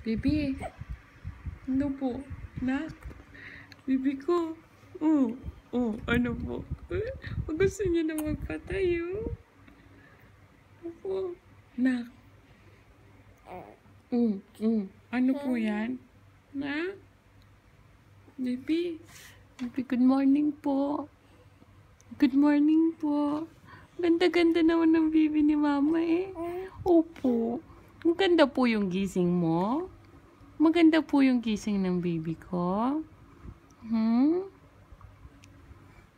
Baby, ano po? Nak? Baby ko. Ano po? Gusto niyo na magpatayo? Opo. Nak? Ano po yan? Nak? Baby? Baby, good morning po. Good morning po. Ganda-ganda naman ng baby ni mama eh. Opo. Ang ganda po yung gising mo. Maganda po yung gising ng baby ko.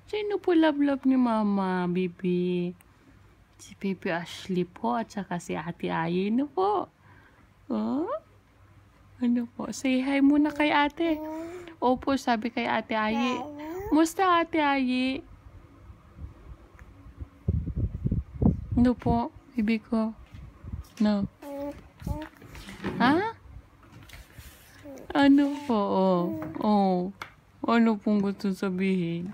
Sino po love-love ni mama, baby? Si Baby Ashley po at saka si Ate Aye na po. Oh? Ano po? Say hi muna kay ate. Opo, sabi kay Ate Aye. Musta Ate Aye? Ano po, baby ko? No. Ha? Ano po? Ano pong gusto sabihin?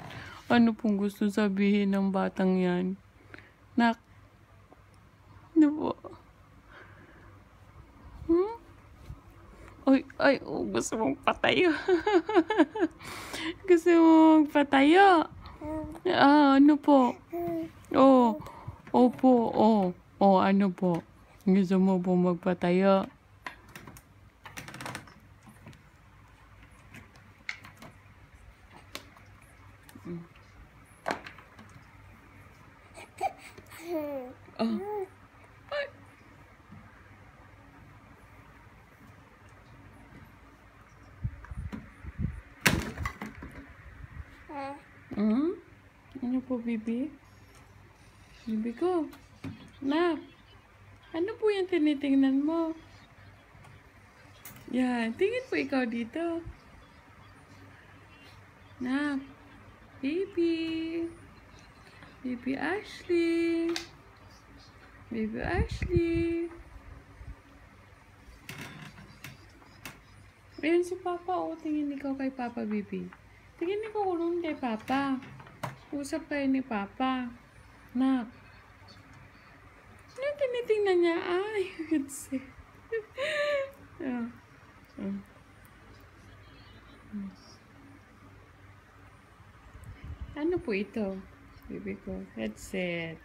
Ano pong gusto sabihin ng batang yan? Nak? Ano po? Gusto mong patayo. Gusto mong patayo? Ano po? Opo, ano po? Gusto mo po magpatayo? Ano po, baby? Baby ko. Nak. Ano po yung tinitingnan mo? Yan. Tingin po ikaw dito. Nak. Baby. Baby Ashley. Baby Ashley. Ayan si Papa. Tingin ikaw kay Papa, baby. Tingin ikaw kulong kay Papa. Usap kayo ni Papa. Nak. Ano yung tinitingnan niya? Ay, it's Ano po ito? Baby ko. Headset.